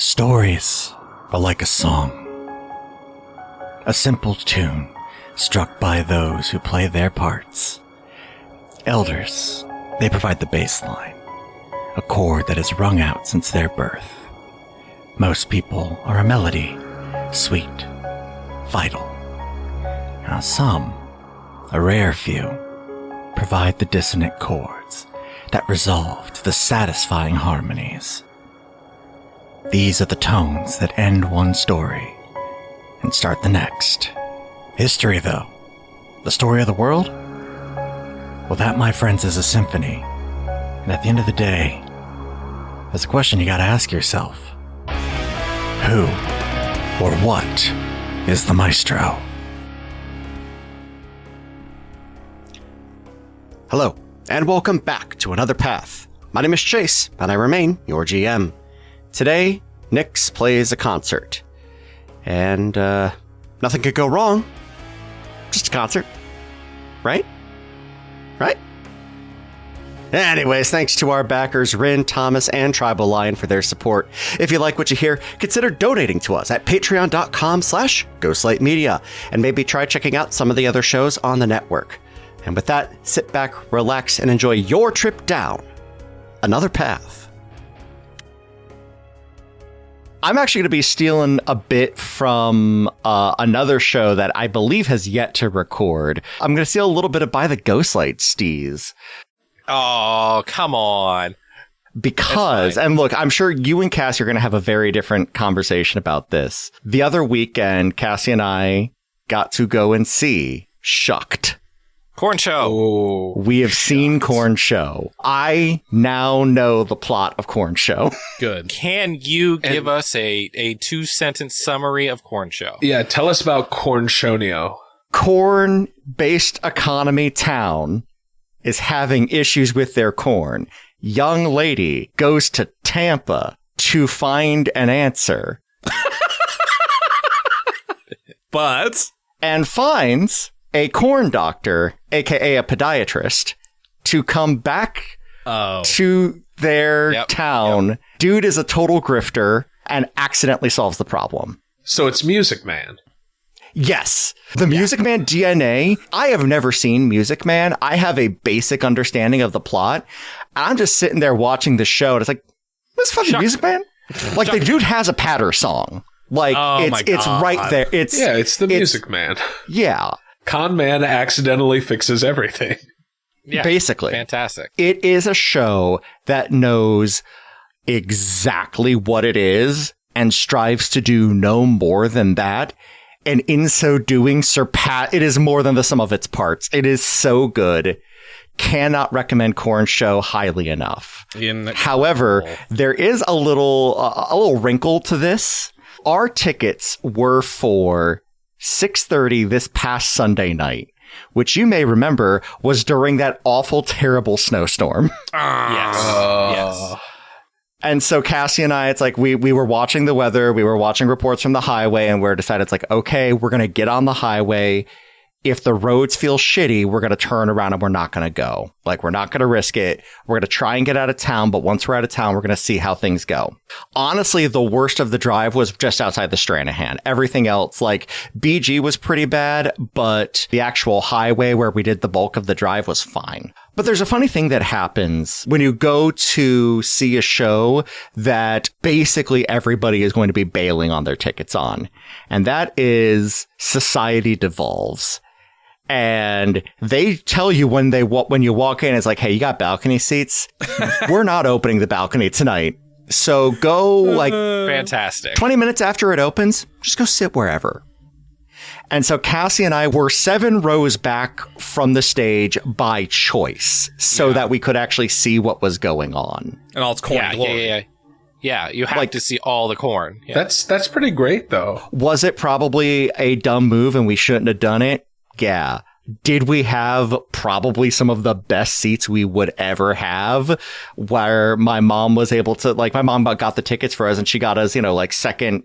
Stories are like a song. A simple tune struck by those who play their parts. Elders, they provide the bass line, a chord that is rung out since their birth. Most people are a melody, sweet, vital. Now some, a rare few, provide the dissonant chords that resolve to the satisfying harmonies. These are the tones that end one story and start the next. History, though, the story of the world? Well, that, my friends, is a symphony. And at the end of the day, there's a question you gotta ask yourself. Who or what is the maestro? Hello, and welcome back to Another Path. My name is Chase, and I remain your GM. Today, Nyx plays a concert. And, nothing could go wrong. Just a concert. Right? Right? Anyways, thanks to our backers, Rin, Thomas, and Tribal Lion for their support. If you like what you hear, consider donating to us at patreon.com/ghostlightmedia, and maybe try checking out some of the other shows on the network. And with that, sit back, relax, and enjoy your trip down Another Path. I'm actually going to be stealing a bit from another show that I believe has yet to record. I'm going to steal a little bit of By the Ghostlight Steez. Oh, come on. Because, and look, I'm sure you and Cassie are going to have a very different conversation about this. The other weekend, Cassie and I got to go and see Shucked. Corn Show. Oh, we have seen Corn Show. I now know the plot of Corn Show. Good. Can you give us a two-sentence summary of Corn Show? Yeah, tell us about Corn Shonio. Corn-based economy town is having issues with their corn. Young lady goes to Tampa to find an answer. And finds a corn doctor, aka a podiatrist, to come back to their town. Yep. Dude is a total grifter and accidentally solves the problem. So it's Music Man. Yes. The Music Man DNA. I have never seen Music Man. I have a basic understanding of the plot. I'm just sitting there watching the show and it's like, this fucking Music Man? Like, the dude has a patter song. Like, it's right there. It's the Music Man. Yeah. Con Man accidentally fixes everything. Yeah, basically. Fantastic. It is a show that knows exactly what it is and strives to do no more than that. And in so doing, it is more than the sum of its parts. It is so good. Cannot recommend Corn Show highly enough. However, there is a little wrinkle to this. Our tickets were for 6:30 this past Sunday night, which you may remember was during that awful, terrible snowstorm. Yes. And so Cassie and I, it's like we were watching the weather, we were watching reports from the highway, and we're decided it's like, okay, we're going to get on the highway. If the roads feel shitty, we're going to turn around and we're not going to go. Like, we're not going to risk it. We're going to try and get out of town. But once we're out of town, we're going to see how things go. Honestly, the worst of the drive was just outside the Stranahan. Everything else, like BG was pretty bad, but the actual highway where we did the bulk of the drive was fine. But there's a funny thing that happens when you go to see a show that basically everybody is going to be bailing on their tickets on. And that is society devolves. And they tell you when you walk in, it's like, hey, you got balcony seats? We're not opening the balcony tonight. So go fantastic. 20 minutes after it opens, just go sit wherever. And so Cassie and I were 7 rows back from the stage by choice so that we could actually see what was going on. And all its corn glory. Yeah, you have to see all the corn. Yeah. That's pretty great, though. Was it probably a dumb move and we shouldn't have done it? Yeah. Did we have probably some of the best seats we would ever have, where my mom was able to, like, my mom got the tickets for us and she got us, second,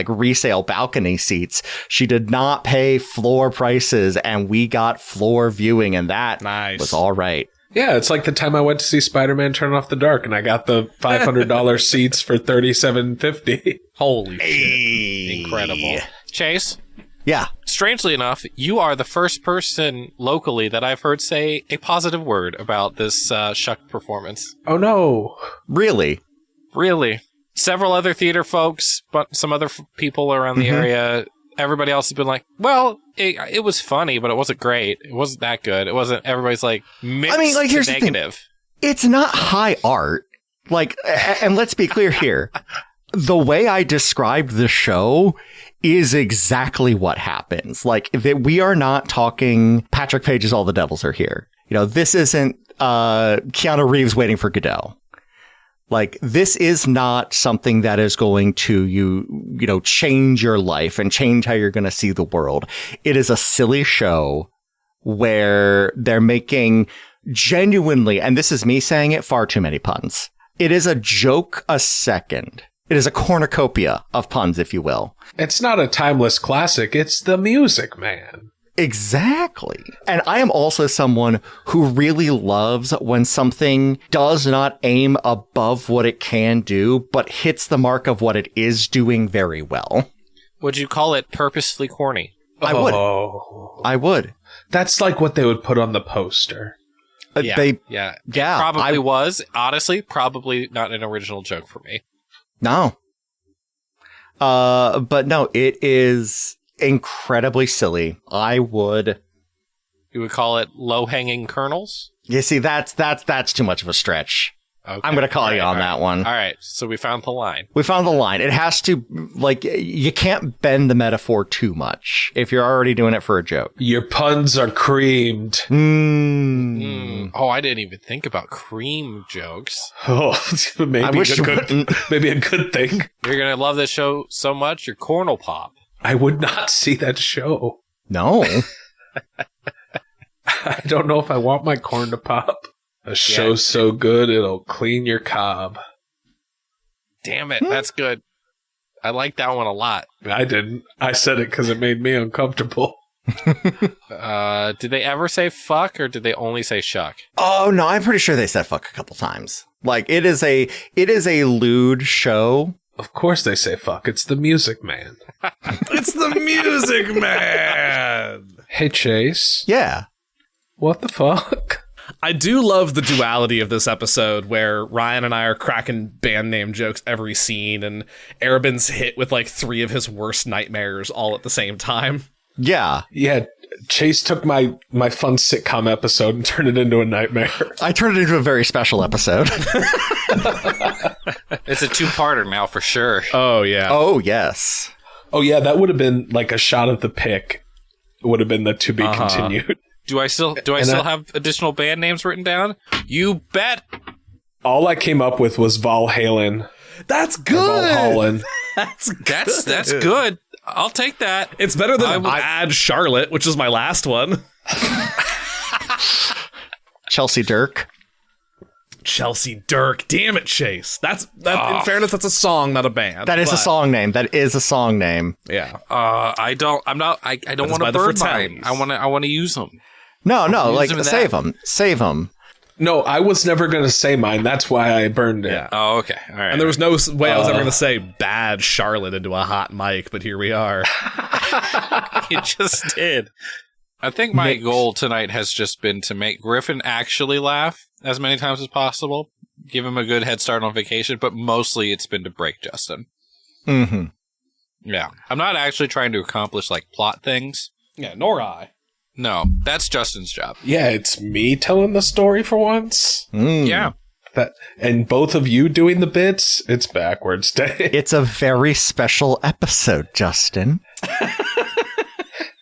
resale balcony seats. She did not pay floor prices and we got floor viewing, and that was all right. Yeah, it's like the time I went to see Spider-Man Turn Off the Dark, and I got the $500 seats for $37.50. Holy shit. Incredible. Chase, Yeah. strangely enough, you are the first person locally that I've heard say a positive word about this Shuck performance. Oh no. Really? Really. Several other theater folks, but some other people around the area, everybody else has been like, well, it was funny, but it wasn't great. It wasn't that good. It wasn't, everybody's like, mixed here's to the thing. negative. It's not high art. Like, and let's be clear here. The way I described the show is exactly what happens. Like, that we are not talking Patrick Page's All the Devils Are Here. You know, this isn't Keanu Reeves waiting for Godot. Like, this is not something that is going to change your life and change how you're going to see the world. It is a silly show where they're making genuinely, and this is me saying it, far too many puns. It is a joke a second. It is a cornucopia of puns, if you will. It's not a timeless classic. It's the Music Man. Exactly. And I am also someone who really loves when something does not aim above what it can do, but hits the mark of what it is doing very well. Would you call it purposely corny? I would. Oh. I would. That's like what they would put on the poster. Yeah. Probably was. Honestly, probably not an original joke for me. No. But no, it is incredibly silly. I would. You would call it low-hanging kernels? You see, that's too much of a stretch. Okay. I'm going to call you on that one. All right. So we found the line. We found the line. It has to, like, you can't bend the metaphor too much if you're already doing it for a joke. Your puns are creamed. Oh, I didn't even think about cream jokes. Oh, maybe I wish you wouldn't. Maybe a good thing. You're going to love this show so much, your corn'll pop. I would not see that show. No. I don't know if I want my corn to pop. A show's so good, it'll clean your cob. Damn it. That's good. I like that one a lot. I didn't. I said it because it made me uncomfortable. Did they ever say fuck or did they only say shuck? Oh, no, I'm pretty sure they said fuck a couple times. Like, it is a lewd show. Of course they say fuck. It's the Music Man. It's the Music Man! Hey, Chase. Yeah. What the fuck? I do love the duality of this episode where Ryan and I are cracking band name jokes every scene and Arabin's hit with like 3 of his worst nightmares all at the same time. Yeah. Yeah, Chase took my fun sitcom episode and turned it into a nightmare. I turned it into a very special episode. It's a 2-parter now for sure. Oh, yeah. Oh, yes. Oh, yeah, that would have been like a shot of the pick. It would have been the to be continued. Do I still have additional band names written down? You bet. All I came up with was Valhalen. That's Or good! Valhallen. That's good. I'll take that. It's better than Bad Charlotte, which is my last one. Chelsea Dirk. Chelsea Dirk. Damn it, Chase. In fairness, that's a song, not a band. That is a song name. That is a song name. Yeah. I don't want to burn mine. I want to use them. No, like, them in save that. them. Save them. No, I was never going to say mine. That's why I burned it. Yeah. Oh, okay. All right. And there was no way I was ever going to say Bad Charlotte into a hot mic, but here we are. You just did. I think my goal tonight has just been to make Griffin actually laugh as many times as possible, give him a good head start on vacation, but mostly it's been to break Justin. Mm-hmm. Yeah. I'm not actually trying to accomplish, like, plot things. Yeah, nor I. No, that's Justin's job. Yeah, it's me telling the story for once. Yeah. And both of you doing the bits, it's backwards day. It's a very special episode, Justin.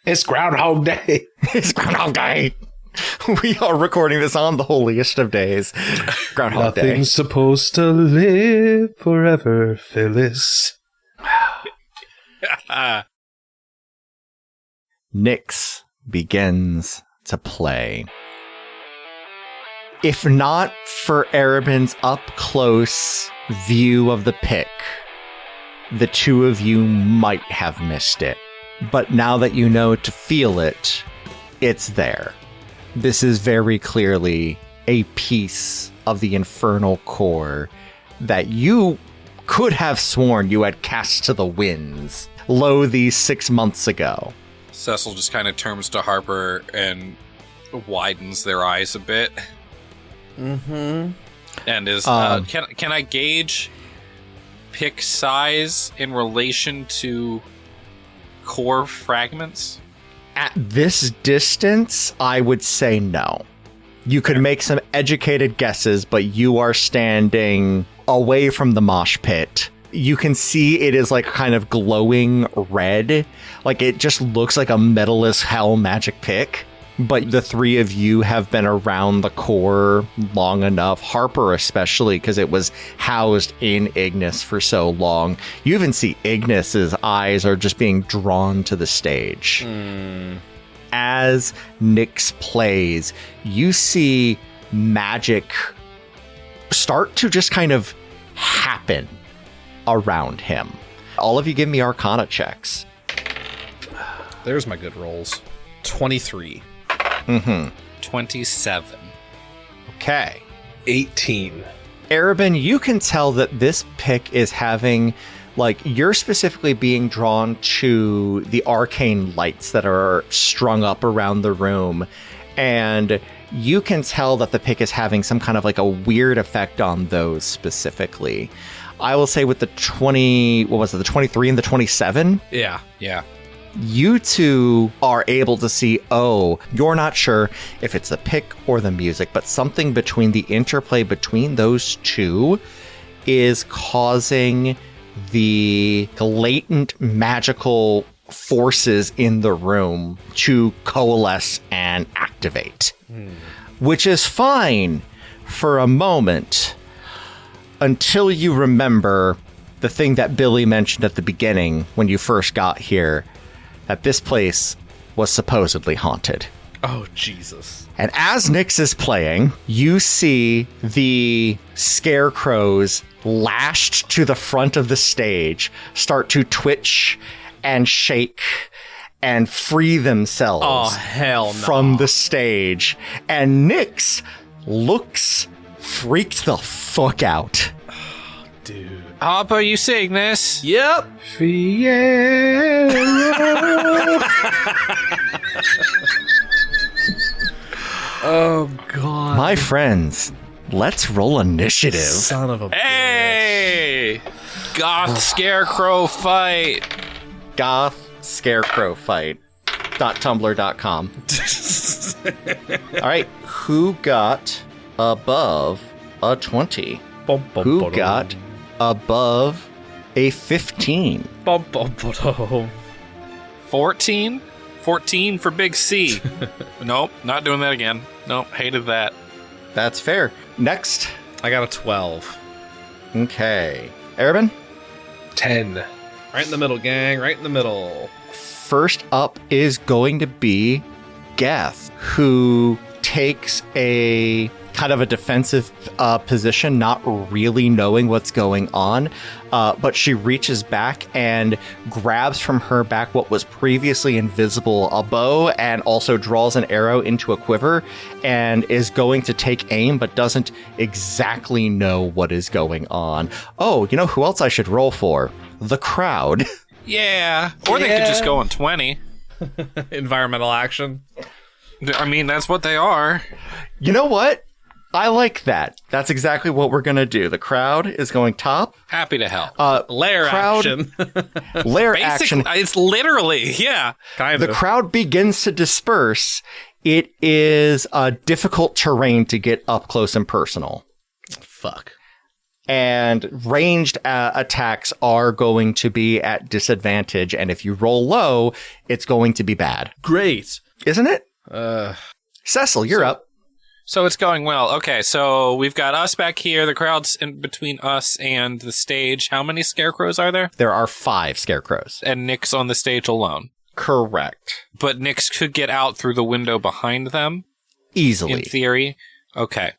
It's Groundhog Day. It's Groundhog Day. We are recording this on the holiest of days. Groundhog Day. Nothing's supposed to live forever, Phyllis. Nyx begins to play. If not for Arabin's up-close view of the pick, the two of you might have missed it. But now that you know to feel it, it's there. This is very clearly a piece of the infernal core that you could have sworn you had cast to the winds lo these 6 months ago. Cecil just kind of turns to Harper and widens their eyes a bit. Mm-hmm. And is can I gauge pick size in relation to core fragments? At this distance, I would say no. You could make some educated guesses, but you are standing away from the mosh pit. You can see it is like kind of glowing red. Like it just looks like a metal as hell magic pick. But the three of you have been around the core long enough, Harper especially, because it was housed in Ignis for so long. You even see Ignis's eyes are just being drawn to the stage. As Nyx plays, you see magic start to just kind of happen around him. All of you give me Arcana checks. There's my good rolls. 23. 27. Okay. 18. Arabin, you can tell that this pick is having, like, you're specifically being drawn to the arcane lights that are strung up around the room. And you can tell that the pick is having some kind of like a weird effect on those specifically. I will say with the 23 and the 27? Yeah. You two are able to see, you're not sure if it's the pick or the music, but something between the interplay between those two is causing the latent magical forces in the room to coalesce and activate. Which is fine for a moment until you remember the thing that Billy mentioned at the beginning when you first got here, that this place was supposedly haunted. Oh, Jesus. And as Nyx is playing, you see the scarecrows lashed to the front of the stage start to twitch and shake and free themselves from the stage. And Nyx looks freaked the fuck out. Dude. Harper, you seeing this? Yep. Oh, God. My friends, let's roll initiative. Son of a Hey! Goth Scarecrow fight! Goth Scarecrow Fight. .tumblr.com. All right, who got above a 20? Who got above a 15? 14? 14 for Big C. Nope, not doing that again. Nope, hated that. That's fair. Next. I got a 12. Okay. Arabin? 10. Right in the middle, gang. Right in the middle. First up is going to be Geth, who takes a kind of a defensive position, not really knowing what's going on. But she reaches back and grabs from her back what was previously invisible, a bow, and also draws an arrow into a quiver and is going to take aim, but doesn't exactly know what is going on. Oh, you know who else I should roll for? The crowd. Yeah. Or they could just go on 20. Environmental action. I mean, that's what they are. You know what? I like that. That's exactly what we're going to do. The crowd is going top. Happy to help. Lair action. Lair action. It's literally, yeah. Kind The of. crowd begins to disperse. It is a difficult terrain to get up close and personal. Fuck. And ranged attacks are going to be at disadvantage. And if you roll low, it's going to be bad. Great. Isn't it? Cecil, you're up. So it's going well. Okay, so we've got us back here. The crowd's in between us and the stage. How many scarecrows are there? There are 5 scarecrows. And Nyx on the stage alone. Correct. But Nyx could get out through the window behind them? Easily. In theory? Okay.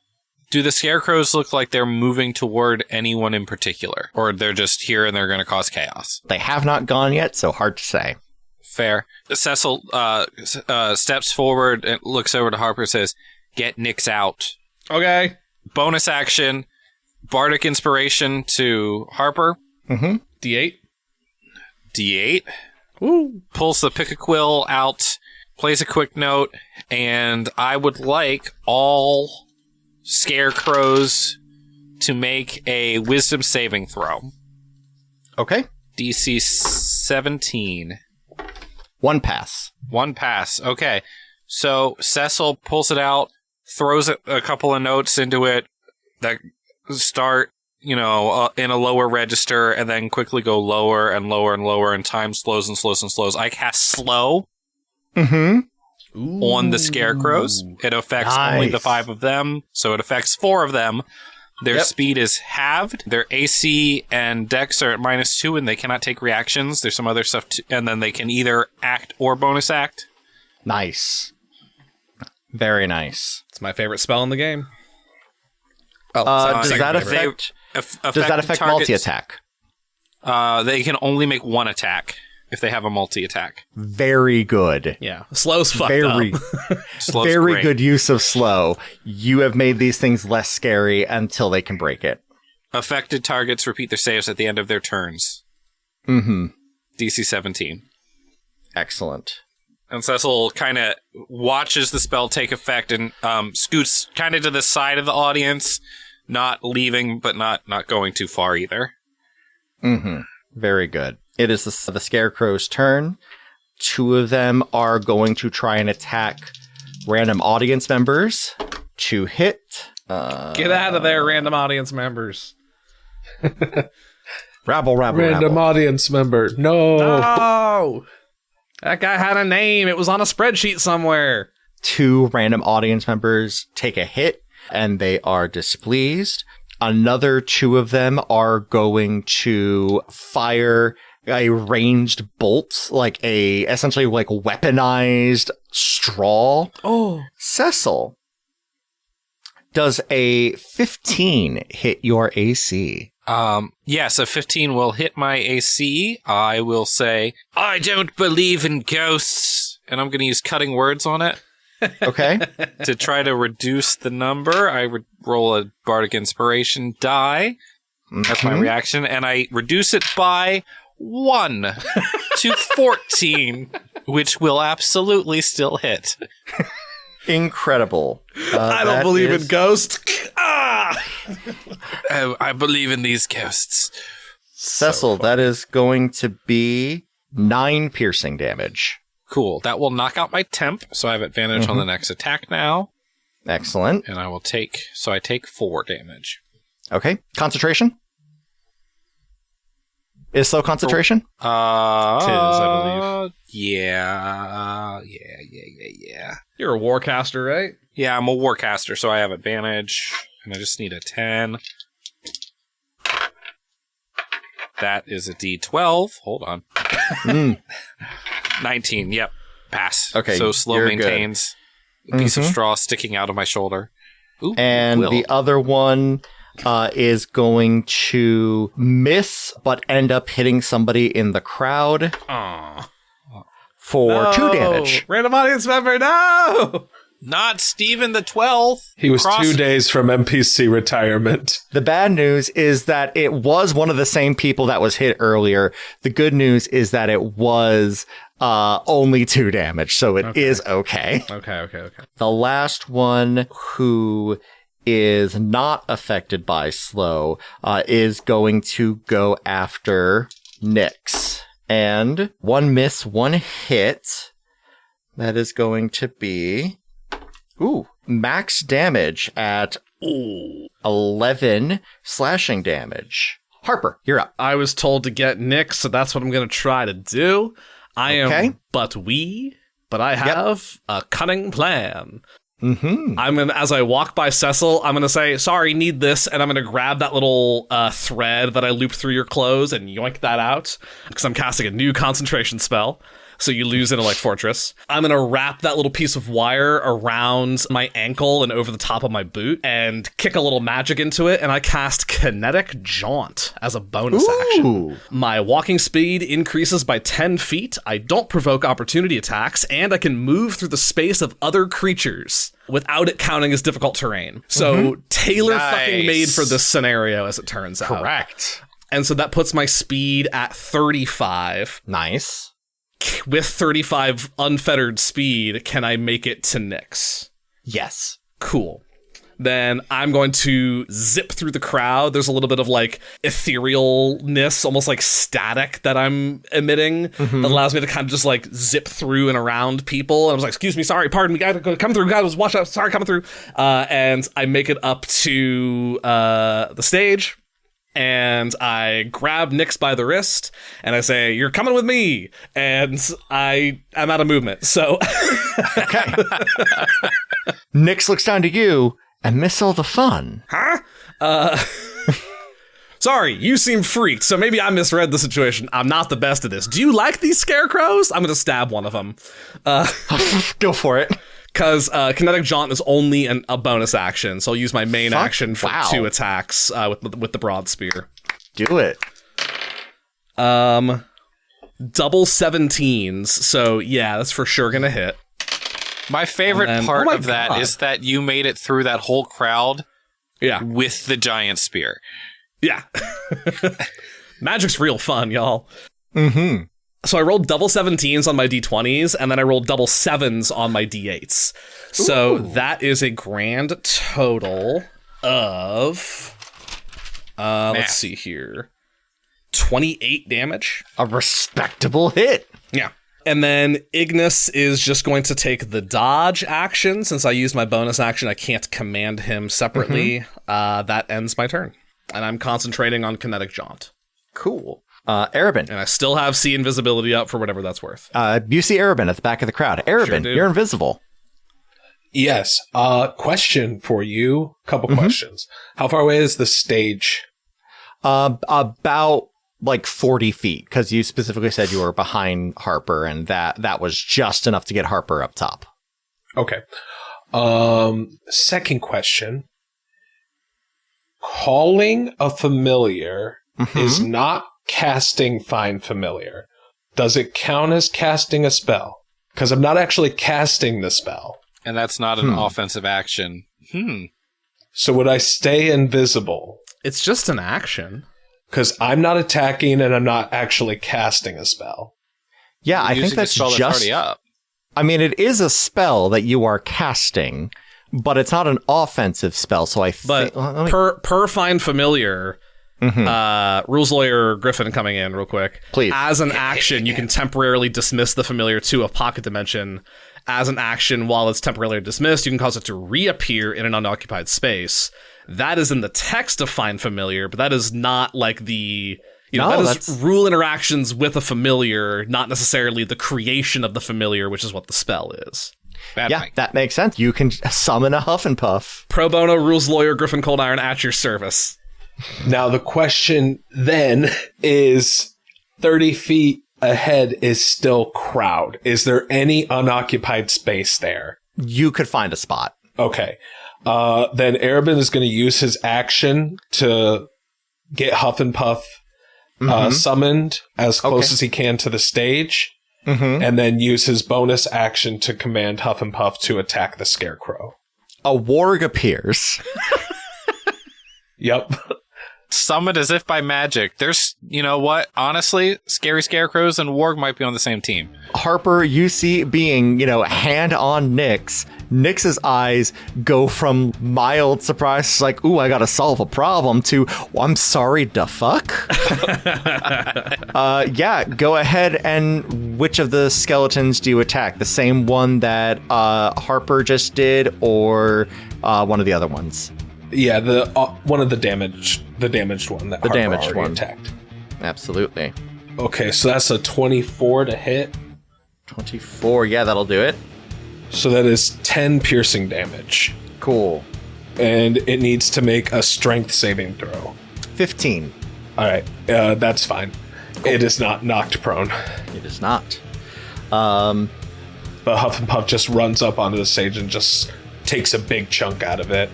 Do the scarecrows look like they're moving toward anyone in particular? Or they're just here and they're going to cause chaos? They have not gone yet, so hard to say. Fair. Cecil steps forward and looks over to Harper and says, "Get Nyx out." Okay. Bonus action, Bardic Inspiration to Harper. Mm-hmm. D8. D8. Woo. Pulls the pick a quill out, plays a quick note, and I would like all scarecrows to make a wisdom saving throw. Okay. DC 17. One pass. One pass. Okay. So Cecil pulls it out, throws a couple of notes into it that start, in a lower register and then quickly go lower and lower and lower, and time slows and slows and slows. I cast slow on the scarecrows. It affects only the 5 of them, so it affects 4 of them. Their speed is halved. Their AC and Dex are at -2, and they cannot take reactions. There's some other stuff, and then they can either act or bonus act. Nice. Very nice. It's my favorite spell in the game. Does that affect Targets, multi-attack? They can only make one attack if they have a multi-attack. Very good. Yeah. Slow's fucked up. Slow's Very great. good use of slow. You have made these things less scary until they can break it. Affected targets repeat their saves at the end of their turns. Mm-hmm. DC 17. Excellent. And Cecil kind of watches the spell take effect and scoots kind of to the side of the audience, not leaving, but not going too far either. Mm-hmm. Very good. It is the Scarecrow's turn. 2 of them are going to try and attack random audience members to hit. Get out of there, random audience members. Rabble. Random audience member. No. Oh! That guy had a name. It was on a spreadsheet somewhere. 2 random audience members take a hit, and they are displeased. Another 2 of them are going to fire a ranged bolt, essentially weaponized straw. Oh. Cecil, does a 15 hit your AC? Yes, a 15 will hit my AC. I will say, I don't believe in ghosts. And I'm going to use cutting words on it. Okay. To try to reduce the number, I would roll a Bardic Inspiration die. That's my reaction. And I reduce it by 1 to 14, which will absolutely still hit. Incredible. I don't believe in ghosts. I believe in these ghosts. Cecil, that is going to be 9 piercing damage. Cool. That will knock out my temp, so I have advantage on the next attack now. Excellent. And I take 4 damage. Okay. Concentration? Is slow concentration? Tis, I believe. Yeah. You're a warcaster, right? Yeah, I'm a warcaster, so I have advantage, and I just need a 10. That is a D12. Hold on. 19. Yep. Pass. Okay. So slow you're maintains a piece of straw sticking out of my shoulder. Ooh, And quill. the other one is going to miss, but end up hitting somebody in the crowd Aw. for 2 damage. Random audience member, no! Not Stephen the 12th. He was 2 days from NPC retirement. The bad news is that it was one of the same people that was hit earlier. The good news is that it was only 2 damage, so it is okay. Okay. The last one who is not affected by slow is going to go after Nyx. And 1 miss, 1 hit. That is going to be max damage at 11 slashing damage. Harper, you're up. I was told to get Nick, so that's what I'm going to try to do. I am but I have a cunning plan. I'm gonna, as I walk by Cecil, I'm gonna say, "Sorry, need this," and I'm gonna grab that little thread that I looped through your clothes and yoink that out because I'm casting a new concentration spell. so you lose Intellect Fortress. I'm going to wrap that little piece of wire around my ankle and over the top of my boot and kick a little magic into it, and I cast Kinetic Jaunt as a bonus action. My walking speed increases by 10 feet, I don't provoke opportunity attacks, and I can move through the space of other creatures without it counting as difficult terrain. So tailor fucking made for this scenario, as it turns out. Correct. And so that puts my speed at 35. Nice. With 35 unfettered speed, can I make it to Nyx? Yes. Cool. Then I'm going to zip through the crowd. There's a little bit of like etherealness, almost like static that I'm emitting that allows me to kind of just like zip through and around people. And I was like, excuse me, sorry, pardon me, guys, come through, guys, watch out, sorry, coming through. And I make it up to the stage. And I grab Nyx by the wrist, and I say, "You're coming with me." And I'm out of movement, so... Okay. Nyx looks down to you and miss all the fun. Huh? Sorry, you seem freaked, so maybe I misread the situation. I'm not the best at this. Do you like these scarecrows? I'm gonna stab one of them. Go for it. Because Kinetic Jaunt is only a bonus action, so I'll use my main action for 2 attacks with the broad spear. Do it. Double 17s, so yeah, that's for sure gonna hit. My favorite part of that is that you made it through that whole crowd with the giant spear. Yeah. Magic's real fun, y'all. Mm-hmm. So I rolled double 17s on my d20s, and then I rolled double 7s on my d8s. So that is a grand total of, let's see here, 28 damage. A respectable hit. Yeah. And then Ignis is just going to take the dodge action. Since I used my bonus action, I can't command him separately. That ends my turn. And I'm concentrating on Kinetic Jaunt. Cool. Arabin. And I still have see invisibility up for whatever that's worth. You see Arabin at the back of the crowd. Arabin, Sure, you're invisible. Yes. Question for you. Couple questions. How far away is the stage? About like 40 feet, because you specifically said you were behind Harper, and that was just enough to get Harper up top. Okay. Second question. Calling a familiar is not casting Find Familiar. Does it count as casting a spell? Because I'm not actually casting the spell. And that's not an offensive action. So would I stay invisible? It's just an action. Because I'm not attacking and I'm not actually casting a spell. Yeah, I think that's spell just... that's already up. I mean, it is a spell that you are casting, but it's not an offensive spell, so I think... But per Find Familiar... Rules Lawyer Griffin coming in real quick. Please. As an action, you can temporarily dismiss the familiar to a pocket dimension. As an action, while it's temporarily dismissed, you can cause it to reappear in an unoccupied space. That is in the text of Find Familiar, but that is not like the... that is rule interactions with a familiar, not necessarily the creation of the familiar, which is what the spell is. That makes sense. You can summon a Huff and Puff. Pro bono Rules Lawyer Griffin Cold Iron at your service. Now, the question then is 30 feet ahead is still crowd. Is there any unoccupied space there? You could find a spot. Okay. Then Arabin is going to use his action to get Huff and Puff summoned as close as he can to the stage, and then use his bonus action to command Huff and Puff to attack the Scarecrow. A warg appears. Yep. Summoned as if by magic. There's, you know what? Honestly, Scary Scarecrows and Warg might be on the same team. Harper, you see being, hand on Nyx. Nyx's eyes go from mild surprise, like, ooh, I gotta solve a problem, to, I'm sorry, the fuck? Go ahead, and which of the skeletons do you attack? The same one that Harper just did, or one of the other ones? Yeah, the one of the damaged one that Harper already attacked. Absolutely. Okay, so that's a 24 to hit. 24, yeah, that'll do it. So that is 10 piercing damage. Cool. And it needs to make a strength saving throw. 15. All right, that's fine. Cool. It is not knocked prone. It is not. But Huff and Puff just runs up onto the stage and just takes a big chunk out of it.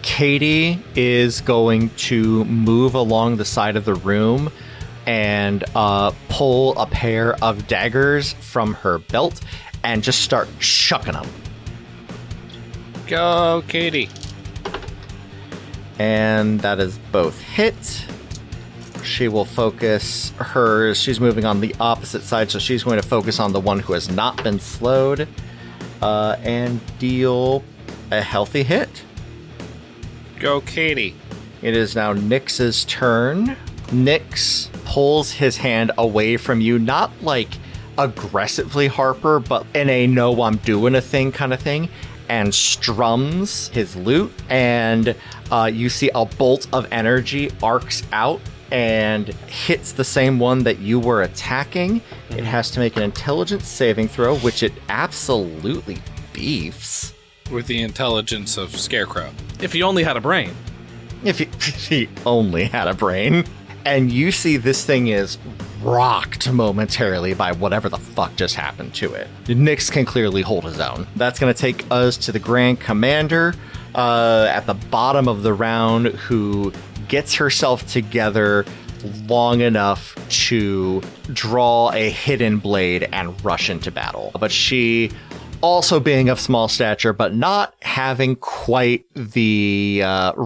Katie is going to move along the side of the room and pull a pair of daggers from her belt and just start chucking them. Go, Katie. And that is both hit. She will focus hers. She's moving on the opposite side, so she's going to focus on the one who has not been slowed and deal a healthy hit. Go, Katie. It is now Nyx's turn. Nyx pulls his hand away from you, not like aggressively, Harper, but in a no, I'm doing a thing kind of thing, and strums his lute. And you see a bolt of energy arcs out and hits the same one that you were attacking. It has to make an intelligence saving throw, which it absolutely beefs. With the intelligence of Scarecrow. If he only had a brain. If he only had a brain. And you see this thing is rocked momentarily by whatever the fuck just happened to it. Nyx can clearly hold his own. That's going to take us to the Grand Commander at the bottom of the round, who gets herself together long enough to draw a hidden blade and rush into battle. But she, also being of small stature, but not having quite the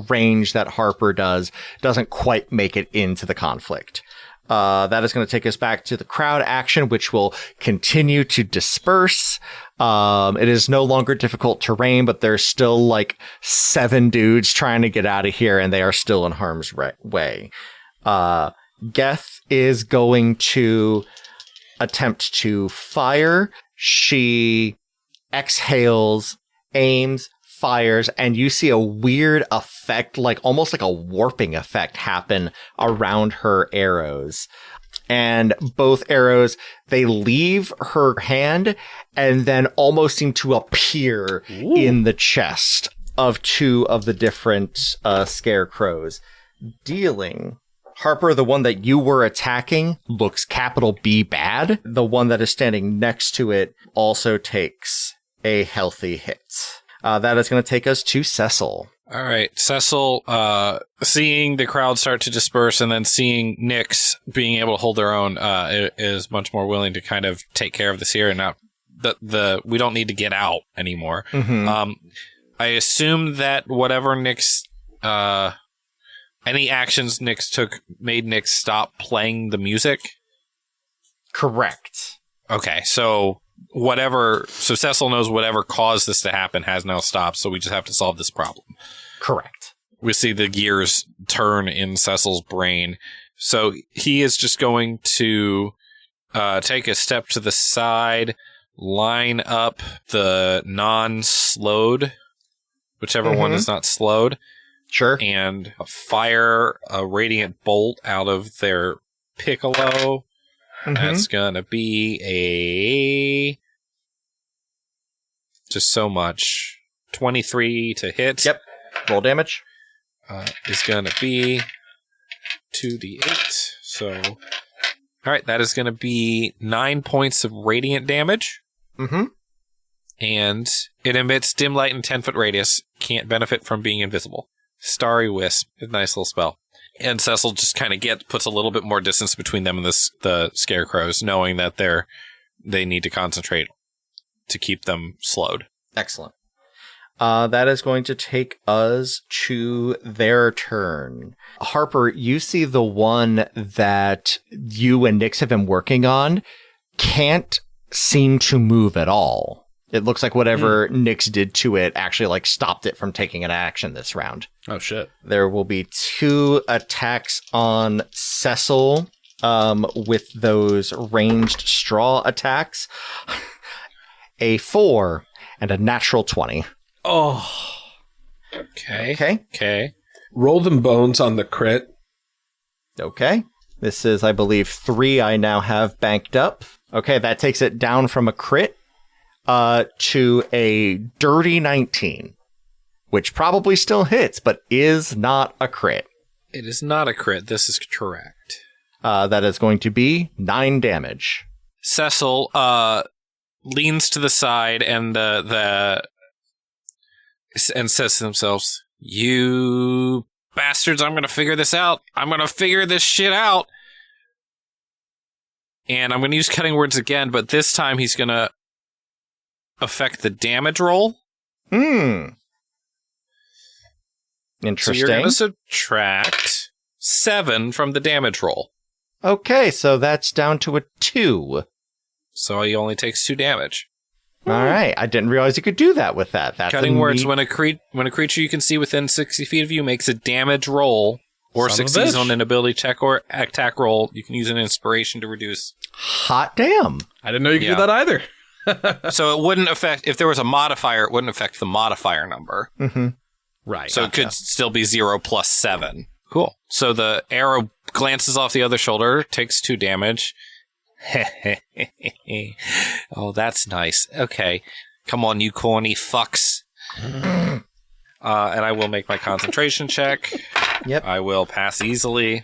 range that Harper does, doesn't quite make it into the conflict. That is going to take us back to the crowd action, which will continue to disperse. It is no longer difficult terrain, but there's still like 7 dudes trying to get out of here, and they are still in harm's way. Geth is going to attempt to fire. She exhales, aims, fires, and you see a weird effect, like almost like a warping effect, happen around her arrows. And both arrows, they leave her hand and then almost seem to appear in the chest of 2 of the different scarecrows, dealing... Harper, the one that you were attacking, looks capital B bad. The one that is standing next to it also takes a healthy hit. That is going to take us to Cecil. All right. Cecil, seeing the crowd start to disperse and then seeing Nyx being able to hold their own, is much more willing to kind of take care of this here. And now we don't need to get out anymore. Mm-hmm. I assume that whatever Nyx, any actions Nyx took made Nyx stop playing the music? Correct. Okay, so Cecil knows whatever caused this to happen has now stopped, so we just have to solve this problem. Correct. We see the gears turn in Cecil's brain. So he is just going to take a step to the side, line up the non-slowed, whichever one is not slowed. Sure. And fire a radiant bolt out of their piccolo. Mm-hmm. That's gonna be just so much. 23 to hit. Yep. Roll damage. Is gonna be 2d8. So, alright, that is gonna be 9 points of radiant damage. Mm-hmm. And it emits dim light in 10-foot radius. Can't benefit from being invisible. Starry Wisp. A nice little spell. And Cecil just kind of puts a little bit more distance between them and the scarecrows, knowing that they need to concentrate to keep them slowed. Excellent. That is going to take us to their turn. Harper, you see the one that you and Nyx have been working on can't seem to move at all. It looks like whatever Nyx did to it actually stopped it from taking an action this round. Oh, shit. There will be 2 attacks on Cecil with those ranged straw attacks. A 4 and a natural 20. Oh. Okay. Roll them bones on the crit. Okay. This is, I believe, 3 I now have banked up. Okay, that takes it down from a crit to a dirty 19, which probably still hits, but is not a crit. It is not a crit. This is correct. That is going to be 9 damage. Cecil, leans to the side and and says to themselves, "You bastards, I'm going to figure this out. I'm going to figure this shit out." And I'm going to use cutting words again, but this time he's going to affect the damage roll. Interesting. So you're going to subtract 7 from the damage roll. Okay, so that's down to a 2. So he only takes 2 damage. All right, I didn't realize you could do that with that. That's cutting words. When a creature you can see within 60 feet of you makes a damage roll or succeeds on an ability check or attack roll, you can use an inspiration to reduce. Hot damn! I didn't know you could do that either. So it wouldn't affect, if there was a modifier, it wouldn't affect the modifier number. Mm-hmm. Right. So it could still be 0 plus 7. Cool. So the arrow glances off the other shoulder, takes 2 damage. Oh, that's nice. Okay. Come on, you corny fucks. And I will make my concentration check. Yep. I will pass easily.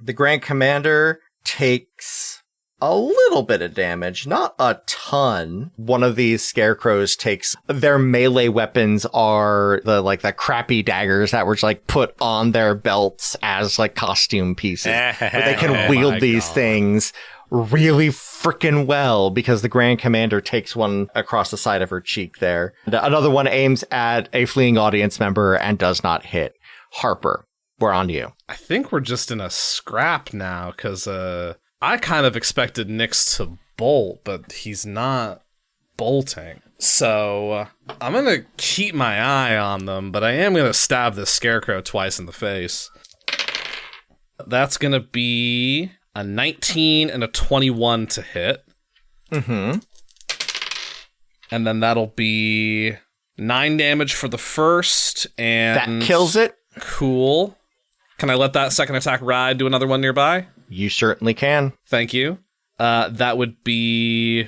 The Grand Commander takes a little bit of damage, not a ton. One of these scarecrows takes, their melee weapons are the crappy daggers that were just like put on their belts as like costume pieces. But they can wield these things really freaking well because the Grand Commander takes one across the side of her cheek there. Another one aims at a fleeing audience member and does not hit. Harper, we're on you. I think we're just in a scrap now because I kind of expected Nyx to bolt, but he's not bolting. So I'm going to keep my eye on them, but I am going to stab this scarecrow twice in the face. That's going to be a 19 and a 21 to hit. Mm-hmm. And then that'll be 9 damage for the first, and... That kills it. Cool. Can I let that second attack ride, do another one nearby? You certainly can. Thank you. That would be...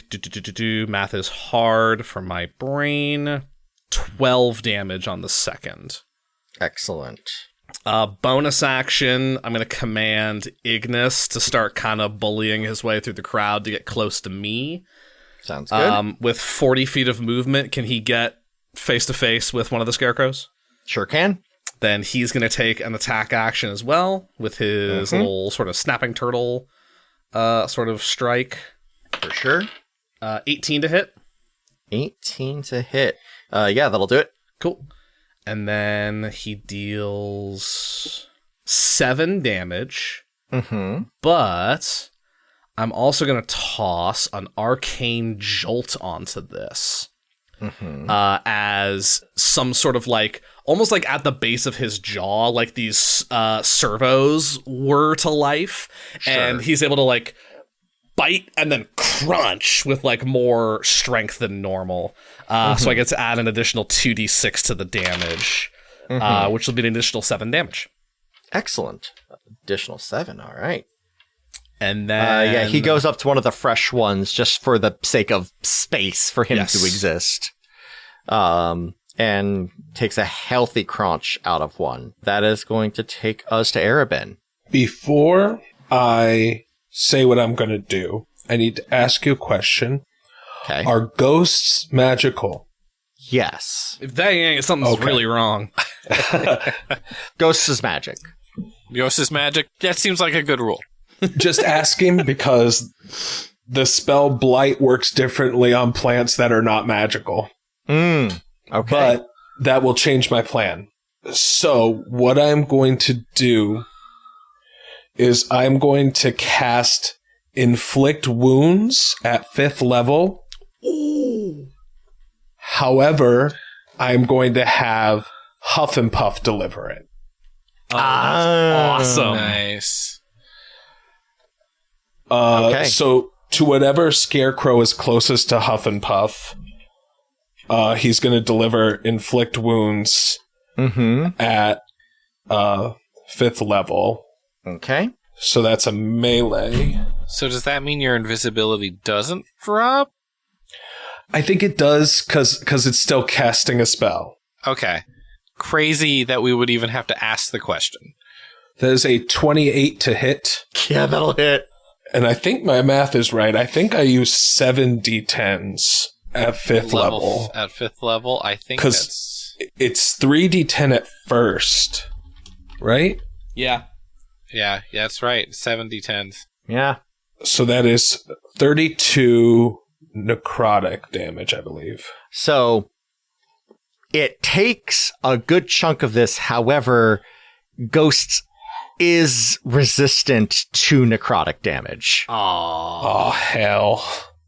Math is hard for my brain. 12 damage on the second. Excellent. Bonus action, I'm going to command Ignis to start kind of bullying his way through the crowd to get close to me. Sounds good. With 40 feet of movement, can he get face-to-face with one of the scarecrows? Sure can. Then he's going to take an attack action as well with his little sort of snapping turtle sort of strike. For sure. 18 to hit. 18 to hit. Yeah, that'll do it. Cool. And then he deals 7 damage. Mm-hmm. But I'm also going to toss an arcane jolt onto this. Mm-hmm. As some sort of like, almost like at the base of his jaw, like these servos were to life. Sure. And he's able to like bite and then crunch with like more strength than normal. So I get to add an additional 2d6 to the damage, which will be an additional 7 damage. Excellent. Additional 7, all right. And then... yeah, he goes up to one of the fresh ones just for the sake of space for him to exist. And takes a healthy crunch out of one. That is going to take us to Arabin. Before I say what I'm going to do, I need to ask you a question. Okay. Are ghosts magical? Yes. If they ain't, something's really wrong. Ghosts is magic. Ghosts is magic? That seems like a good rule. Just asking because the spell Blight works differently on plants that are not magical. Okay. But that will change my plan. So what I'm going to do is I'm going to cast Inflict Wounds at 5th level. Ooh. However, I'm going to have Huff and Puff deliver it. Oh, that's awesome. Nice. Okay. So to whatever scarecrow is closest to Huff and Puff, he's going to deliver Inflict Wounds at 5th level. Okay. So that's a melee. So does that mean your invisibility doesn't drop? I think it does because it's still casting a spell. Okay. Crazy that we would even have to ask the question. That is a 28 to hit. Yeah, that'll hit. And I think my math is right. I think I use 7 d10s at 5th level. At 5th level, I think that's... It's 3 d10 at first, right? Yeah. Yeah, that's right. 7 d10s. Yeah. So that is 32 necrotic damage, I believe. So it takes a good chunk of this. However, Ghosts is resistant to necrotic damage. Oh, hell.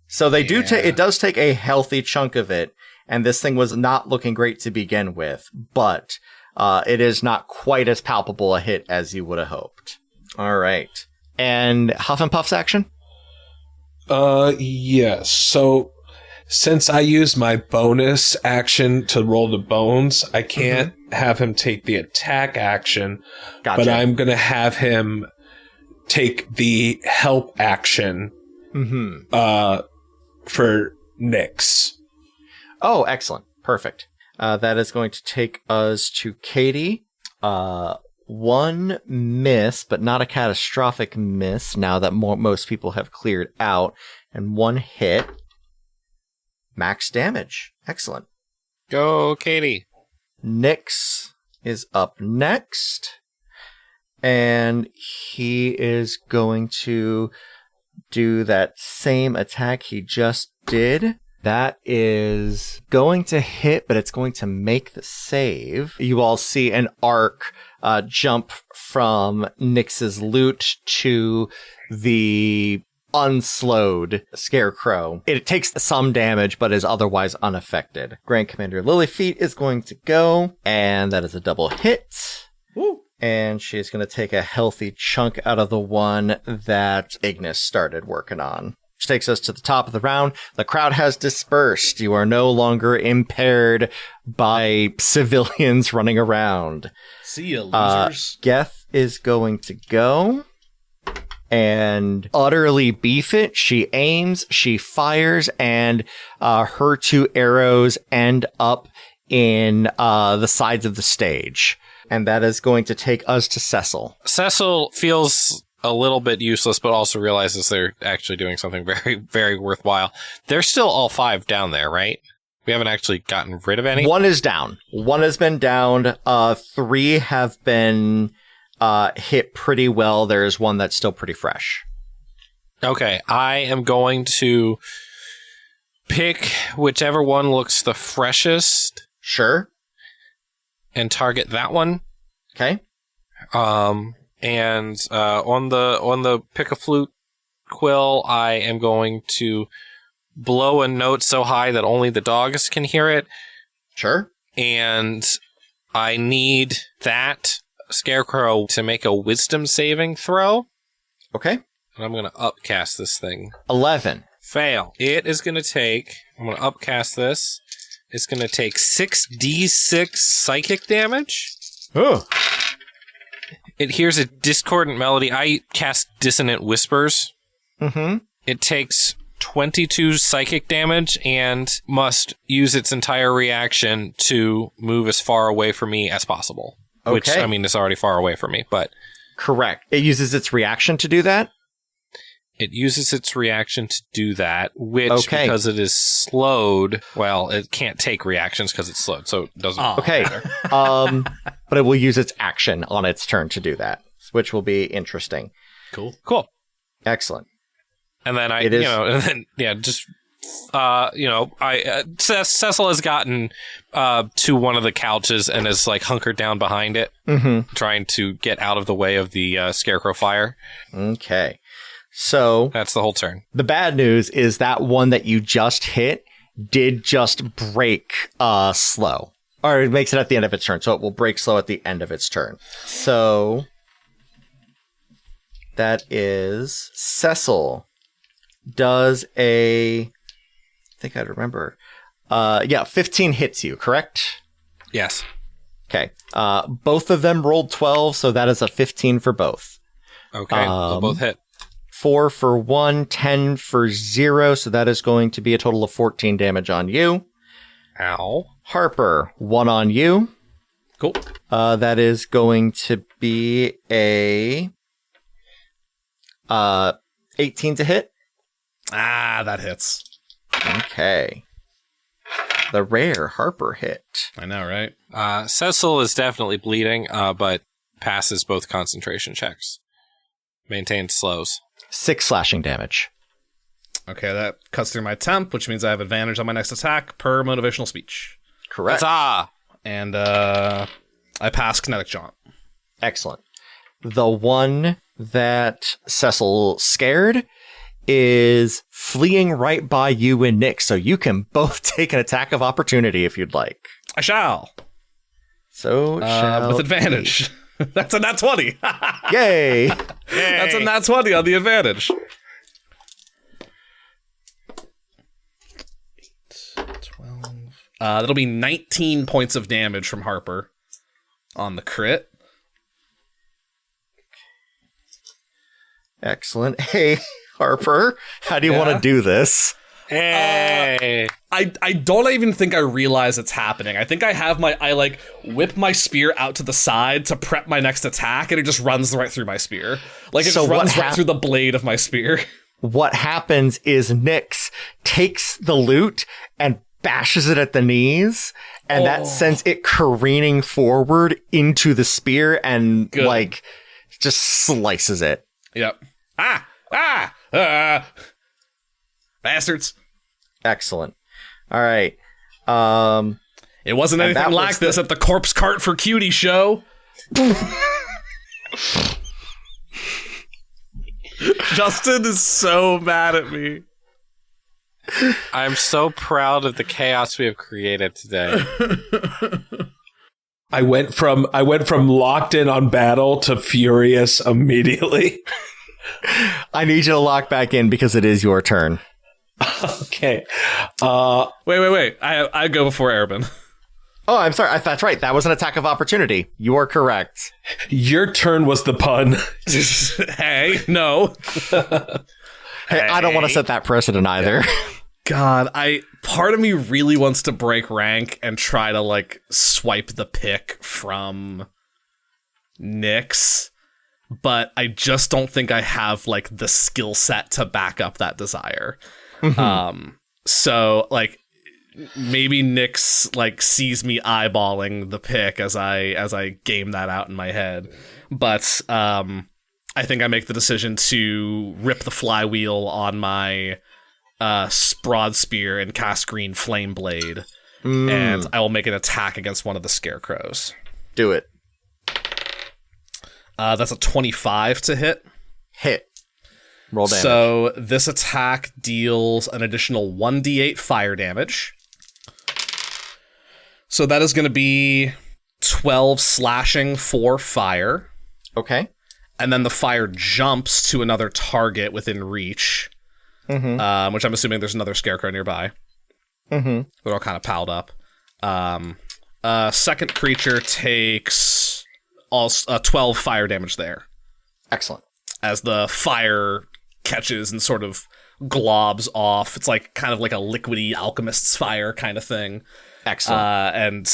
So they do it does take a healthy chunk of it, and this thing was not looking great to begin with, but it is not quite as palpable a hit as you would have hoped. All right. And Huff and Puff's action? Yes. So since I used my bonus action to roll the bones, I can't have him take the attack action, Gotcha. but I'm going to have him take the help action for Nyx. Oh, excellent. Perfect. That is going to take us to Katie. 1 miss, but not a catastrophic miss now that most people have cleared out, and 1 hit. Max damage. Excellent. Go, Katie. Nyx is up next, and he is going to do that same attack he just did. That is going to hit, but it's going to make the save. You all see an arc jump from Nyx's loot to the unslowed Scarecrow. It takes some damage, but is otherwise unaffected. Grand Commander Lilyfeet is going to go, and that is a double hit. Woo. And she's going to take a healthy chunk out of the one that Ignis started working on. Which takes us to the top of the round. The crowd has dispersed. You are no longer impaired by civilians running around. See you, losers. Geth is going to go and utterly beef it. She aims, she fires, and her 2 arrows end up in the sides of the stage. And that is going to take us to Cecil. Cecil feels a little bit useless, but also realizes they're actually doing something very, very worthwhile. They're still all 5 down there, right? We haven't actually gotten rid of any? 1 is down. 1 has been down. 3 have been hit pretty well. There's 1 that's still pretty fresh. Okay, I am going to pick whichever one looks the freshest. Sure. And target that one. Okay. And on the pick a flute quill, I am going to blow a note so high that only the dogs can hear it. Sure. And I need that Scarecrow to make a wisdom saving throw. Okay. And I'm going to upcast this thing. 11. Fail. It is going to take... I'm going to upcast this. It's going to take 6d6 psychic damage. Oh. It hears a discordant melody. I cast Dissonant Whispers. Mm-hmm. It takes 22 psychic damage and must use its entire reaction to move as far away from me as possible. Okay. Which, I mean, is already far away from me, but... Correct. It uses its reaction to do that? It uses its reaction to do that, which, because it is slowed, well, it can't take reactions because it's slowed, so it doesn't matter. But it will use its action on its turn to do that, which will be interesting. Cool. Excellent. And then Cecil has gotten to one of the couches and is like hunkered down behind it, trying to get out of the way of the Scarecrow fire. Okay. So that's the whole turn. The bad news is that one that you just hit did just break slow. Or it makes it at the end of its turn, so it will break slow at the end of its turn. So that is Cecil does I think I'd remember. 15 hits you, correct? Yes. Okay. Both of them rolled 12, so that is a 15 for both. Okay, they'll both hit. 4 for 1, 10 for 0, so that is going to be a total of 14 damage on you. Ow. Harper, 1 on you. Cool. That is going to be a 18 to hit. Ah, that hits. Okay. The rare Harper hit. I know, right? Cecil is definitely bleeding, but passes both concentration checks. Maintained slows. 6 slashing damage. Okay, that cuts through my temp, which means I have advantage on my next attack per motivational speech. Correct. Huzzah! And I pass Kinetic Jaunt. Excellent. The one that Cecil scared is fleeing right by you and Nick, so you can both take an attack of opportunity if you'd like. I shall. So shall with advantage. That's a nat 20. Yay! That's a nat 20 on the advantage. 12. That'll be 19 points of damage from Harper on the crit. Excellent. Hey, Harper, how do you want to do this? Hey! I don't even think I realize it's happening. I think I whip my spear out to the side to prep my next attack, and it just runs right through my spear. Like, it So just runs what right through the blade of my spear. What happens is Nyx takes the loot and bashes it at the knees, and that sends it careening forward into the spear and, like, just slices it. Yep. Bastards. Excellent. All right. It wasn't anything like this at the Corpse Cart for Cutie show. Justin is so mad at me. I'm so proud of the chaos we have created today. I went from locked in on battle to furious immediately. I need you to lock back in because it is your turn. Okay. Wait. I go before Arabin. Oh, I'm sorry. That's right. That was an attack of opportunity. You are correct. Your turn was the pun. Hey, no. Hey, I don't want to set that precedent either. God, part of me really wants to break rank and try to, like, swipe the pick from Nyx, but I just don't think I have, like, the skill set to back up that desire. So, like, maybe Nyx, like, sees me eyeballing the pick as I game that out in my head, but I think I make the decision to rip the flywheel on my broad spear and cast Green Flame Blade, and I will make an attack against one of the scarecrows. Do it. That's a 25 to hit. Hit. Roll damage. So this attack deals an additional 1d8 fire damage. So that is going to be 12 slashing for fire. Okay. And then the fire jumps to another target within reach, which I'm assuming there's another scarecrow nearby. They're all kind of piled up. Second creature takes 12 fire damage there. Excellent. As the fire catches and sort of globs off. It's like kind of like a liquidy alchemist's fire kind of thing. Excellent. And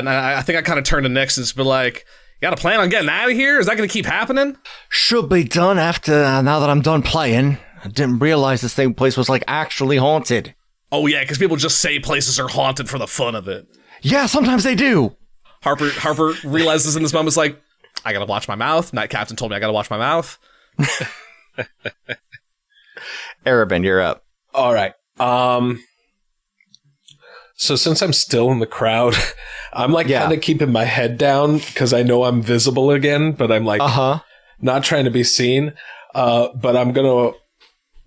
I think I kind of turned to Nyx and just be like, you got a plan on getting out of here? Is that going to keep happening? Should be done after, now that I'm done playing. I didn't realize this same place was, like, actually haunted. Oh, yeah, because people just say places are haunted for the fun of it. Yeah, sometimes they do. Harper realizes in this moment, it's like, I got to watch my mouth. Night Captain told me I got to watch my mouth. Arabin, you're up. All right. So since I'm still in the crowd, I'm like kind of keeping my head down because I know I'm visible again, but I'm like not trying to be seen. But I'm going to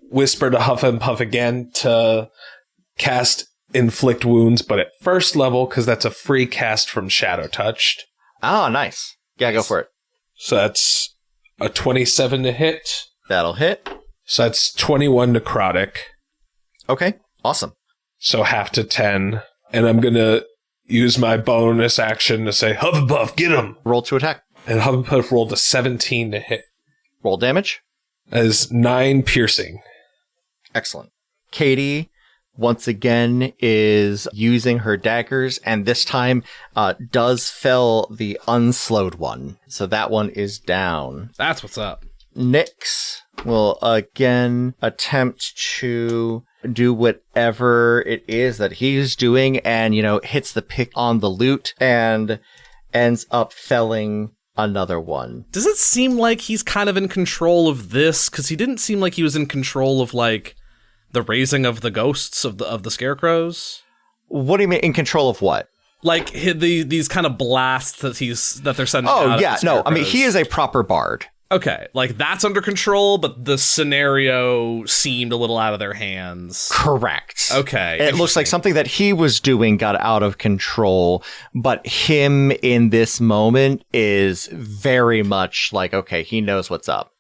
whisper to Huff and Puff again to cast Inflict Wounds, but at first level because that's a free cast from Shadow Touched. Oh, nice. Yeah, go for it. So that's a 27 to hit. That'll hit. So that's 21 necrotic. Okay, awesome. So half to 10. And I'm going to use my bonus action to say, Hufflepuff, get him! Roll to attack. And Hufflepuff rolled a 17 to hit. Roll damage. As 9 piercing. Excellent. Katie, once again, is using her daggers, and this time does fell the unslowed one. So that one is down. That's what's up. Nyx will again attempt to do whatever it is that he's doing and, hits the pick on the lute and ends up felling another one. Does it seem like he's kind of in control of this? Because he didn't seem like he was in control of, like, the raising of the ghosts of the scarecrows. What do you mean, in control of what? Like, these kind of blasts that they're sending out. Oh, yeah, no, I mean, he is a proper bard. Okay, like, that's under control, but the scenario seemed a little out of their hands. Correct. Okay. It looks like something that he was doing got out of control, but him in this moment is very much like, okay, he knows what's up.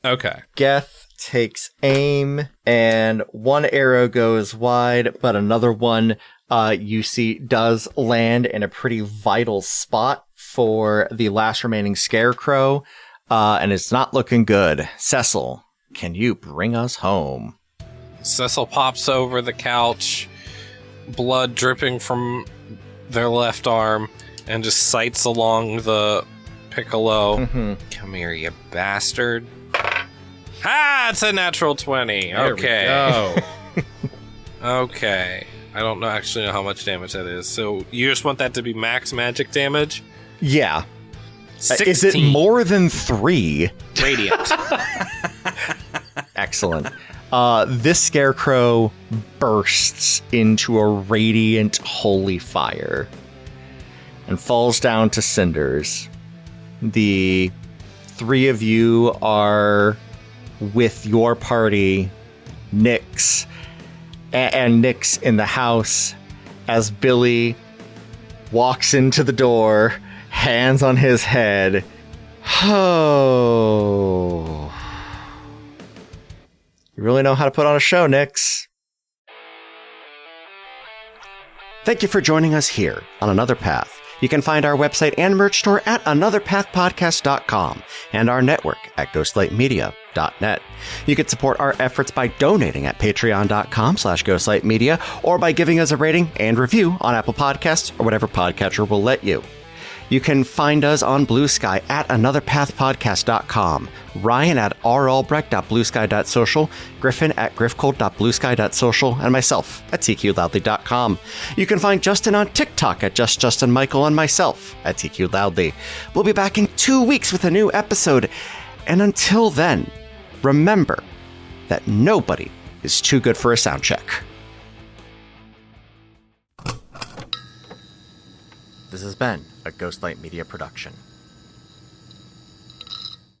Okay. Geth takes aim, and one arrow goes wide, but another one, you see, does land in a pretty vital spot for the last remaining scarecrow. And it's not looking good. Cecil, can you bring us home? Cecil pops over the couch, blood dripping from their left arm, and just sights along the piccolo. Mm-hmm. Come here, you bastard. Ah, it's a natural 20. There Okay. we go. Okay. I don't actually know how much damage that is. So you just want that to be max magic damage? Yeah. 16. Is it more than 3? Radiant. Excellent. This scarecrow bursts into a radiant holy fire and falls down to cinders. The 3 of you are with your party, Nyx, and Nyx in the house as Billy walks into the door, hands on his head. Oh. You really know how to put on a show, Nyx. Thank you for joining us here on Another Path. You can find our website and merch store at anotherpathpodcast.com and our network at ghostlightmedia.net. You can support our efforts by donating at patreon.com/ghostlightmedia or by giving us a rating and review on Apple Podcasts or whatever podcatcher will let you. You can find us on Blue Sky at anotherpathpodcast.com, Ryan at ralbrecht.bluesky.social, Griffin at griffcold.bluesky.social, and myself at tqloudly.com. You can find Justin on TikTok at JustJustinMichael and myself at tqloudly. We'll be back in 2 weeks with a new episode, and until then, remember that nobody is too good for a sound check. This has been a Ghostlight Media production.